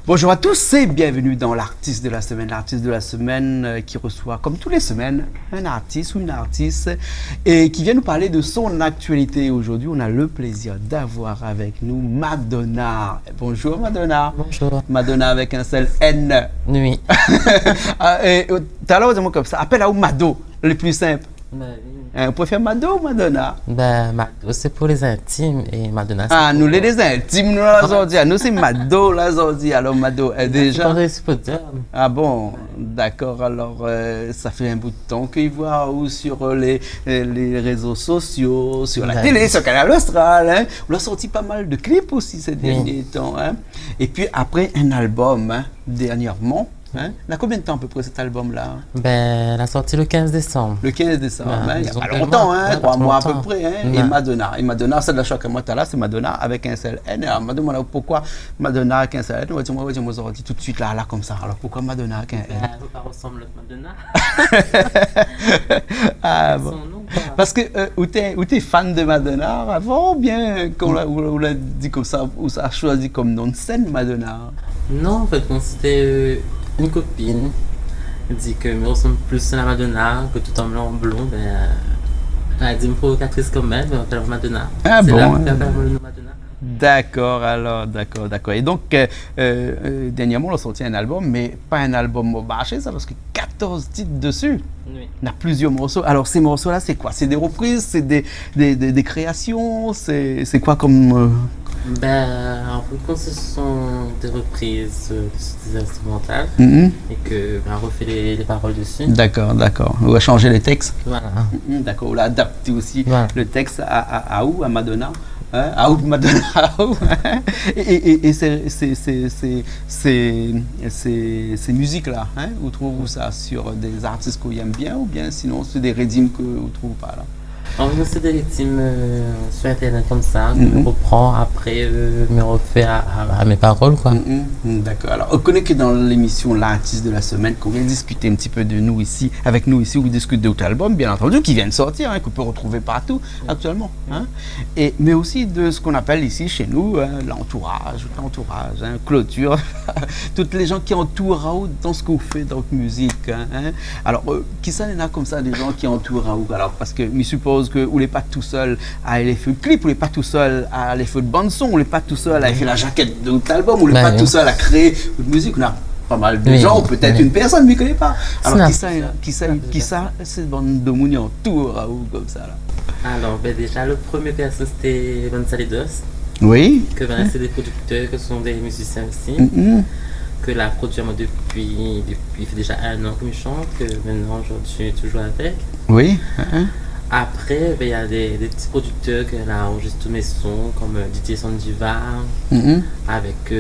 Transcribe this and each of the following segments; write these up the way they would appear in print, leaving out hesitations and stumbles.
Bonjour à tous et bienvenue dans l'artiste de la semaine. L'artiste de la semaine qui reçoit, comme tous les semaines, un artiste ou une artiste et qui vient nous parler de son actualité. Aujourd'hui, on a le plaisir d'avoir avec nous Madonna. Bonjour Madonna. Bonjour. Madonna avec un seul N. Oui. Et tout à l'heure, on comme ça. Appelle à Mado, le plus simple. Ben, oui. On peut faire Mado ou Madonna? Ben, Mado, c'est pour les intimes et Madonna, c'est Ah, pour... nous les intimes, nous la aujourd'hui. Nous, c'est Mado la aujourd'hui. Alors, Mado, déjà. C'est pour les Ah bon, d'accord. Alors, ça fait un bout de temps qu'il voit ou sur les réseaux sociaux, sur la télé, sur Canal Austral. Hein. On a sorti pas mal de clips aussi ces derniers temps. Hein. Et puis après, un album, hein, dernièrement. Hein? Il y a combien de temps à peu près cet album-là? Ben, elle a sorti le 15 décembre. Le 15 décembre, Ben, hein? Il n'y a pas longtemps, hein? 3 mois à peu près. Hein? Ben. Et Madonna, c'est de la choc à moi, là, c'est Madonna avec un seul N. Alors, on m'a demandé pourquoi Madonna avec un seul N. On va dire, moi, tout de suite là, comme ça. Alors, pourquoi Madonna avec un N? Ben, elle ressemble à Madonna. Ah, bon. Parce que, où t'es fan de Madonna avant, ou bien, on l'a dit comme ça, ou ça a choisi comme nom de scène, Madonna? Non, en fait, c'était une copine. Elle dit que me ressemble plus à la Madonna, que tout en blanc blond. Ben, elle a dit une provocatrice comme elle, mais on appelle Madonna. Ah c'est bon? là qu'elle appelle le nom Madonna. D'accord, alors, d'accord. Et donc, dernièrement, on a sorti un album, mais pas un album bâché, ça, parce que 14 titres dessus. Oui. On a plusieurs morceaux. Alors, ces morceaux-là, c'est quoi? C'est des reprises, c'est des créations, c'est quoi comme... Ben, en fait, ce sont des reprises des instrumentales et que ben, on refait les paroles dessus. D'accord. On va changer les textes. Voilà. D'accord, on l'a adapté aussi Voilà. le texte à où? À Madonna. Hein? À où Madonna? À où? Et ces musiques-là, hein? Vous trouvez ça sur des artistes que vous aimez bien ou bien sinon c'est des rythmes que vous ne trouvez pas là? En fait, c'est des rythmes sur internet comme ça, que je reprends après, me refais à mes paroles, quoi. D'accord. Alors, on connaît que dans l'émission L'artiste de la semaine, qu'on vient discuter un petit peu de nous ici, avec nous ici, où on discute d'autres albums, bien entendu, qui viennent sortir, hein, qu'on peut retrouver partout actuellement. Hein, mais aussi de ce qu'on appelle ici, chez nous, hein, l'entourage, hein, clôture, toutes les gens qui entourent Raoult dans ce qu'on fait dans la musique. Hein. Alors, qui ça, il y en a comme ça, des gens qui entourent Raoult? Alors, parce que, je suppose que vous n'êtes pas tout seul à aller faire le clip, vous n'êtes pas tout seul à aller faire de bande son, vous n'êtes pas tout seul à aller faire la jaquette de votre album, vous n'êtes pas tout seul à créer votre musique. On a pas mal de gens, peut-être une personne ne me connaît pas. Alors qui ça, c'est bande de mouni en tour ou comme ça là. Alors ben, déjà le premier personne c'était Salidos. Oui. Que ben, c'est des producteurs, que ce sont des musiciens aussi. Que la produit moi depuis il fait déjà 1 an que je chante, que maintenant aujourd'hui je suis toujours avec. Oui. Après, il y a des petits producteurs qui enregistrent tous mes sons, comme DJ Sandiva, avec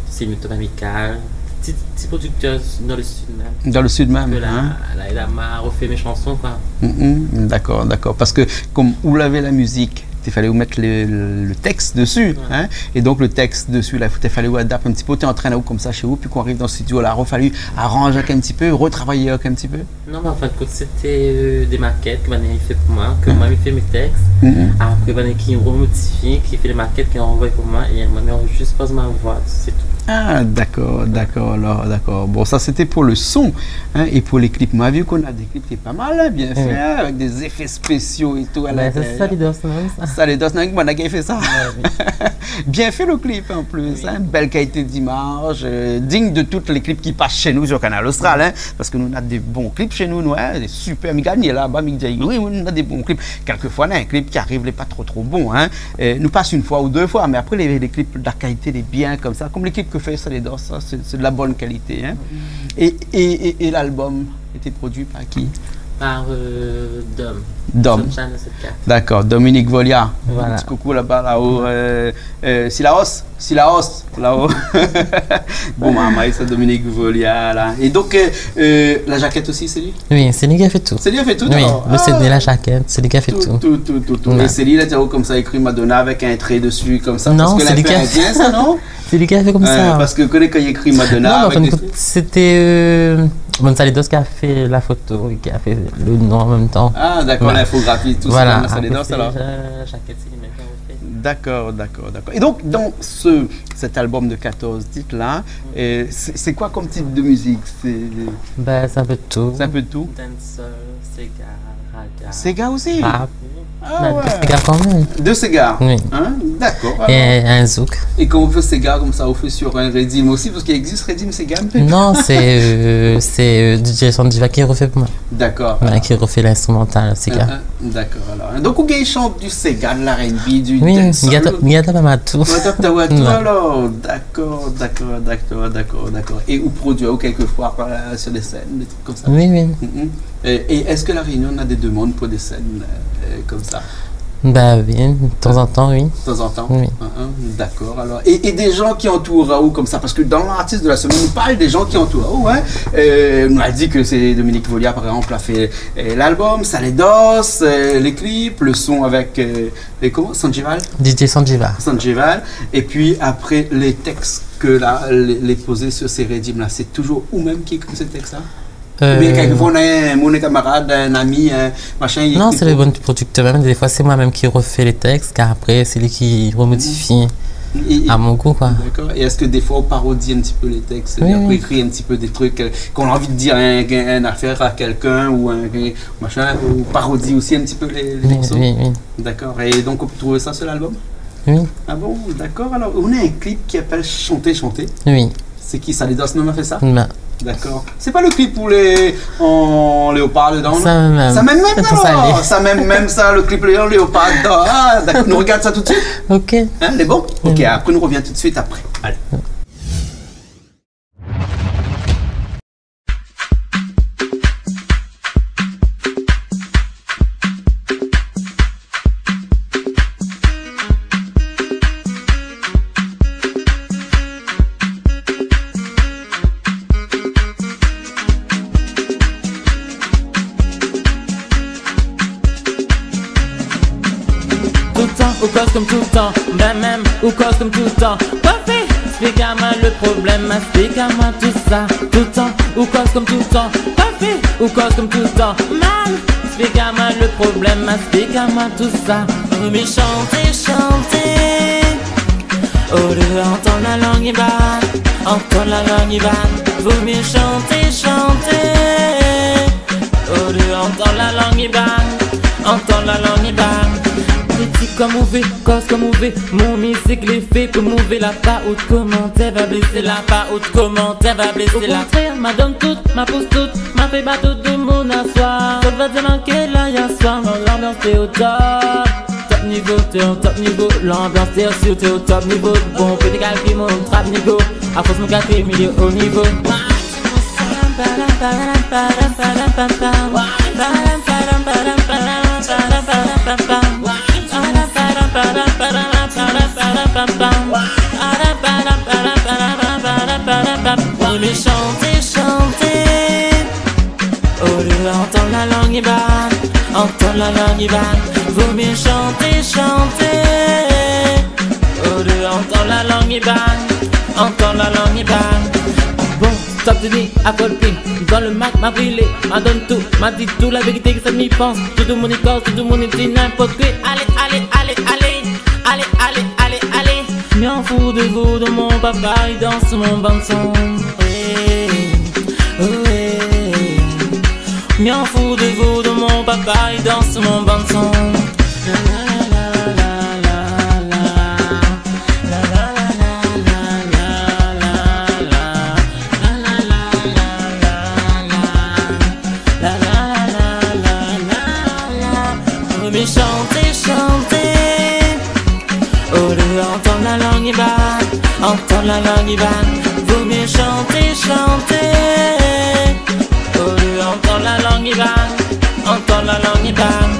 Simulton Amical, petits producteurs dans le sud même. Dans le sud même. Là, il m'a refait mes chansons, quoi. D'accord. Parce que comme vous l'avez la musique, il fallait vous mettre le texte dessus. Ouais. Hein? Et donc le texte dessus, là, il fallait vous adapter un petit peu. Tu es en train là, comme ça chez vous, puis qu'on arrive dans le studio, là, il a fallu arranger un petit peu, retravailler un petit peu. Non, mais en fait, c'était des maquettes que Vané fait pour moi, que moi, il fait mes textes. Après, Vané qui remodifie, qui fait les maquettes, qui envoie pour moi, et moi, on juste pose ma voix, c'est tout. Ah, d'accord. Bon, ça c'était pour le son, hein, et pour les clips. Moi, vu qu'on a des clips qui sont pas mal, hein, bien fait, avec des effets spéciaux et tout. C'est Salidos, non? Salidos, non, moi, qui a fait ça. Bien fait le clip en plus, hein, belle qualité d'image, digne de tous les clips qui passent chez nous sur Canal Austral, hein, parce que nous on a des bons clips chez nous, hein, des super, mais gagné là-bas, oui, on a des bons clips. Quelquefois, on a un clip qui arrive, n'est pas trop bon, hein, nous passe 1 fois ou 2 fois, mais après les clips de la qualité, les biens comme ça, comme les clips que fait Salidos, c'est de la bonne qualité, hein. Et l'album était produit par qui? par Dom. Dom. D'accord, Dominique Volia. Voilà. Un petit coucou là-bas, là-haut. Silaos, là-haut. Bon, maman, c'est Dominique Volia, là. Et donc, la jaquette aussi, c'est lui? Oui, c'est lui qui a fait tout. C'est lui qui a fait tout, oui, le CD, la jaquette, c'est lui qui a fait tout. Tout. Ouais. Et c'est lui, là, comme ça, écrit Madonna avec un trait dessus, comme ça. Non, c'est lui qui a fait ça, non? C'est lui qui a fait comme ça. Parce que quand il écrit Madonna. Non, c'était Gonzalidos qui a fait la photo et qui a fait le nom en même temps. Ah, d'accord, l'infographie, tout voilà. ça, Gonzalidos, alors. La jaquette, c'est lui-même qui a fait. D'accord. Et donc, dans cet album de 14 titres là, c'est quoi comme type de musique? C'est un peu de tout. C'est un peu de tout? Dancehall, Sega, Raga. Sega aussi? Ah ouais. Sega quand même. Deux Sega? Oui. Hein? D'accord. Et un zouk. Et quand on fait Sega comme ça, on fait sur un Redim aussi, parce qu'il existe Redim Sega un peu? Non, c'est DJ Sandiva qui refait pour moi. D'accord. Voilà, qui refait l'instrumental Sega. D'accord, alors. Donc, il chante du Sega, de la R&B, du oui, dancehall. Il y a pas mal tout. Alors, d'accord. Et ou produit, ou quelquefois sur des scènes, des trucs comme ça. Oui. Et est-ce que la Réunion a des demandes pour des scènes comme ça? Oui, de temps en temps, oui. De temps en temps? Oui. D'accord, alors. Et des gens qui entourent Raoult comme ça, parce que dans l'artiste de la semaine, on parle des gens qui entourent Raoult, hein. On a dit que c'est Dominique Volia, par exemple, a fait l'album, Saledos, les clips, le son avec Sanjival? DJ Sanjival. Et puis après, les textes que les posés sur ces régimes là, c'est toujours ou même qui écrit ces textes-là? Ou bien quelquefois, on a mon camarade, un ami, machin. Non, c'est le bon producteur. Même des fois, c'est moi-même qui refais les textes, car après, c'est lui qui remodifie à mon goût, quoi. D'accord. Et est-ce que des fois, on parodie un petit peu les textes? Oui. On écrit un petit peu des trucs qu'on a envie de dire une affaire à quelqu'un ou un machin, ou parodie aussi un petit peu les morceaux? Oui. D'accord. Et donc, on peut trouver ça sur l'album? Oui. Ah bon, d'accord. Alors, on a un clip qui appelle Chanter. Oui. C'est qui? Saledos non a fait ça? Non. D'accord. C'est pas le clip pour en léopard dedans? Ça même. Ça même ça, le clip en léopard dedans. Ah, d'accord. Nous regarde ça tout de suite. Ok. Hein, les bons? Ok, après nous revient tout de suite après. Allez. Ou cause comme tout le temps, même, ou cause comme tout le temps. Parfait, explique-moi le problème, explique-moi tout ça. Tout le temps, ou cause comme tout le temps. Parfait, ou cause comme tout le temps. Mal, explique-moi le problème, explique-moi tout ça. Mais chanter, au lieu d'entendre la langue ibane, entendre la langue ibane. Vaut mieux chanter, au lieu d'entendre la langue ibane, entendre la langue ibane. Critique comme mauvais, cause comme mauvais. Mon musique les fait comme mauvais. La pas haute commentaire va blesser. La pas haute commentaire va blesser. La frère m'a donne toute, m'a pousse toute, m'a fait battre tout le monde à soir. Ça va te manquer là hier soir. L'ambiance t'es au top. Top niveau, t'es au top niveau. L'ambiance t'es aussi, t'es au top niveau. Bon, petit calcul, mon trap niveau. À force mon café, milieu au niveau. On est chanter, au lieu d'entendre la langue ibane, entendre la langue ibane. Vaut mieux chanter, au lieu d'entendre la langue ibane, entendre la langue ibane. Bon, stop de nid à colper. Dans le Mac m'a brûlé, m'a donné tout, m'a dit tout la vérité que ça m'y pense. Tout le monde est cause, tout le monde est dit n'importe quoi. Allez. M'en fous de vous, de mon papa, il danse mon bon son. M'en fous de vous, de mon papa, il danse mon bon son. Mais chanter, au lieu d'entendre la langue ibane, entendre la langue ibane. Vaut mieux chanter, au lieu d'entendre la langue ibane, entends la langue et bang.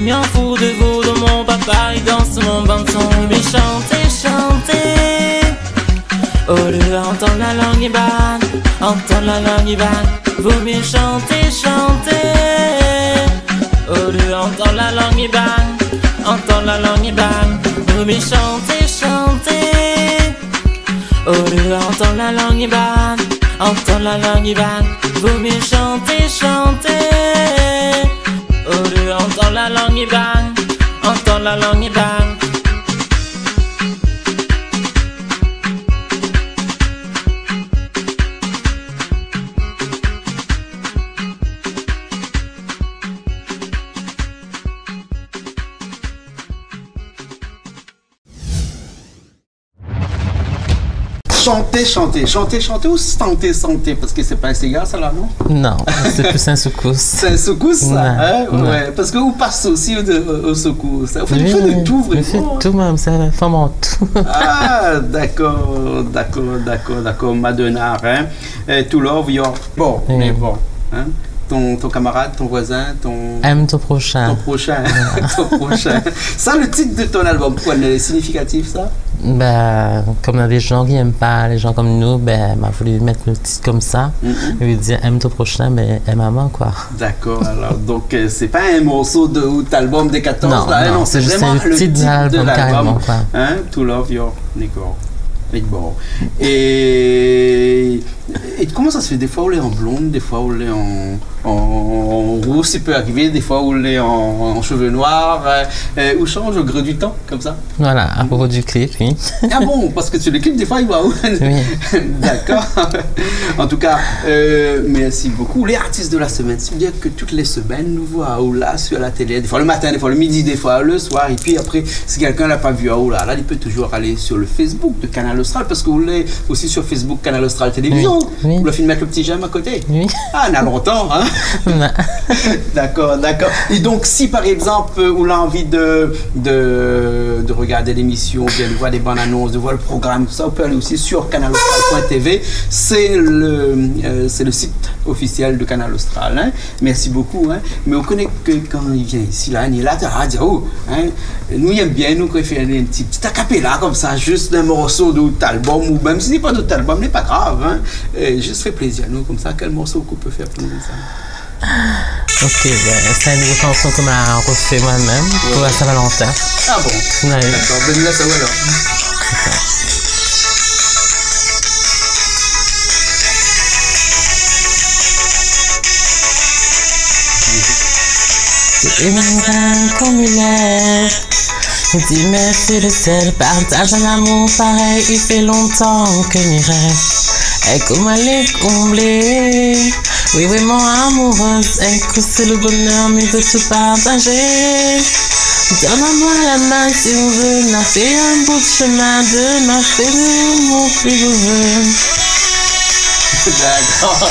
M'en fous de vous, de mon papa, il danse mon banton. Mais chantez, chantez. Oh, entends la langue et bang, entends la langue et bang. Vaut mieux chanter, chanter. Oh, entends la langue et bang, entends la langue et bang. Vaut mieux chanter, chanter. Oh, entends la langue et bang, entends la langue et bang. Vaut mieux chanter, chanter. Oh, entends la langue et bang, entends la langue et bang. Chanter, chanter, chanter, chanter ou santé, santé, parce que c'est pas un cigare, ça là, non? Non, c'est plus un secousse. C'est un secousse, ça, hein? Ouais, parce que vous passez aussi au secousse. Vous faites de tout, vraiment. Je fais tout, même, c'est vraiment tout. Ah, d'accord, d'accord, d'accord, d'accord, Madonna, hein? Tout love, your... Bon, mais bon, hein? Ton camarade, ton voisin, ton... Aime ton prochain. Ton prochain, ton prochain. Ça, le titre de ton album, pourquoi est significatif, ça? Ben, comme il y a des gens qui n'aiment pas les gens comme nous, ben, m'a voulu mettre le titre comme ça. Je lui dire aime ton prochain, mais aime maman, quoi. D'accord, alors, donc, c'est pas un morceau de l'album des 14, non, là, non, c'est vraiment le titre de l'album. Hein? To love your nigger. Bon. Et comment ça se fait? Des fois, on est en blonde, des fois, on est en rousse, il peut arriver, des fois, on est en cheveux noirs, ou change au gré du temps, comme ça. Voilà, à propos du clip, oui. Ah bon, parce que sur le clip, des fois, il va où? Oui. D'accord. En tout cas, merci beaucoup. Les artistes de la semaine, c'est bien que toutes les semaines, nous voyons là sur la télé, des fois le matin, des fois le midi, des fois le soir, et puis après, si quelqu'un n'a pas vu là, il peut toujours aller sur le Facebook de Canal Austral, parce que vous l'avez aussi sur Facebook Canal Austral Télévision. Oui. Vous l'avez mettre le petit j'aime à côté. Oui. Ah, on a longtemps, hein? D'accord, d'accord. Et donc, si par exemple, vous avez envie de regarder l'émission, bien de voir des bandes annonces, de voir le programme, tout ça, vous pouvez aller aussi sur canalaustral.tv. C'est le site officiel de Canal Austral. Hein? Merci beaucoup. Hein? Mais on connaît que quand il vient ici, là, il est là, hein? Nous, il aime bien, nous, quand il fait un petit acapella comme ça, juste un morceau d'autre album, ou même si ce n'est pas d'autre album, n'est pas grave. Hein? Juste fait plaisir à nous, comme ça, quel morceau qu'on peut faire pour nous ça? Ok, ben, c'est une nouvelle chanson qu'on a refait moi-même pour la Saint-Valentin. Ah bon? Oui. D'accord, ben là, ça va alors. Et maintenant, comme il est, dis merci de seul, partage un amour pareil, il fait longtemps que mes rêves, et comment les combler. Oui, vraiment amoureuse, c'est le bonheur, mais de tout partager. Donne-moi la main si on veut, n'a fait un bout de chemin de ma famille, mon plus heureux. D'accord.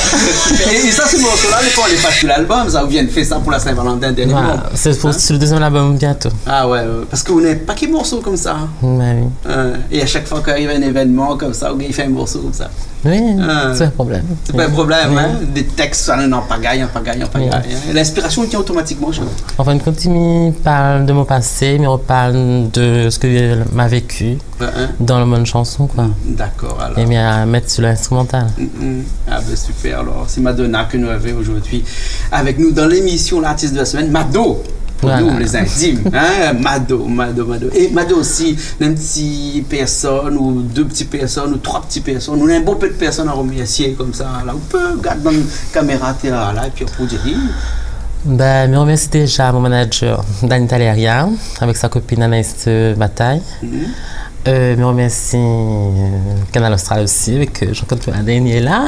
Et ça, ce morceau-là, on les passe sur l'album, ça, vous vient de faire ça pour la Saint-Valentin dernièrement. Voilà, c'est pour le deuxième album bientôt. Ah ouais, parce que vous n'avez pas qu'un morceau comme ça. Oui. Et à chaque fois qu'arrive un événement comme ça, il fait un morceau comme ça. Oui, c'est un problème. C'est pas un problème, hein? Des textes, ça n'en pagaille, en pagaille. L'inspiration tient automatiquement chez vous. Enfin, une continue parle de mon passé, mais on parle de ce que m'a vécu dans le monde chanson, quoi. D'accord, alors. Et bien mettre sur l'instrumental. Ah ben super, alors c'est Madonna que nous avons aujourd'hui avec nous dans l'émission L'artiste de la semaine, Mado. Pour nous, les intimes, hein? Mado. Et Mado aussi, une petite personne, ou deux petites personnes, ou trois petites personnes, ou un bon peu de personnes à remercier comme ça. Là, on peut regarder dans la caméra, là, et puis on peut dire. Ben, je remercie déjà mon manager, Dani Taleria, avec sa copine Anaïs Bataille. Je remercie Canal Austral aussi, avec Jean-Claude Adène là.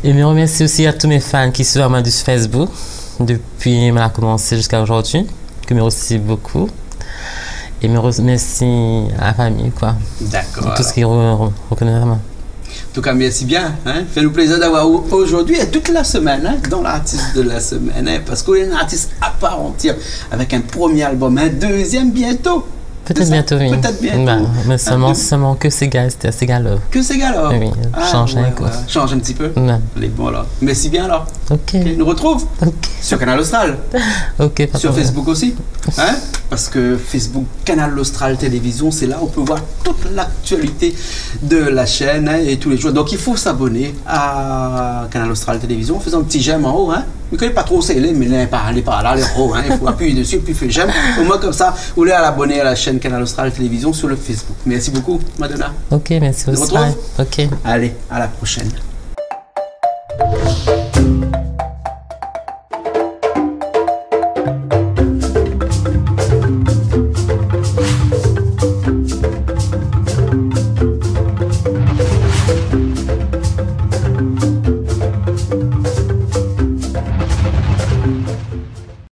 Et je remercie aussi à tous mes fans qui suivent moi sur Facebook. Depuis qu'on a commencé jusqu'à aujourd'hui, que je remercie beaucoup. Et je remercie à la famille, quoi. D'accord. Tout ce qui reconnaît vraiment. En tout cas, merci bien. Hein? Fait-nous plaisir d'avoir aujourd'hui et toute la semaine hein, dans l'artiste de la semaine. Hein? Parce qu'on est un artiste à part entière avec un premier album, un deuxième bientôt. Peut-être bientôt, oui. Peut-être bientôt. Ben, mais seulement que Sega Love. Que Sega Love. Oui, change un peu. Change un petit peu. Non. Les bons alors. Merci bien alors. Ok. Nous retrouve sur Canal Austral. Ok. Sur Facebook aussi. Hein? Parce que Facebook, Canal Austral Télévision, c'est là où on peut voir toute l'actualité de la chaîne hein, et tous les jours. Donc il faut s'abonner à Canal Austral Télévision en faisant un petit j'aime en haut. Hein? Vous ne connaissez pas trop, c'est les, mais les par là, les gros. Hein? Il faut appuyer dessus puis faire j'aime. Au moins comme ça, vous voulez abonner à la chaîne Canal Austral Télévision sur le Facebook. Merci beaucoup, Madonna. Ok, merci aussi. On se retrouve. Ok. Allez, à la prochaine.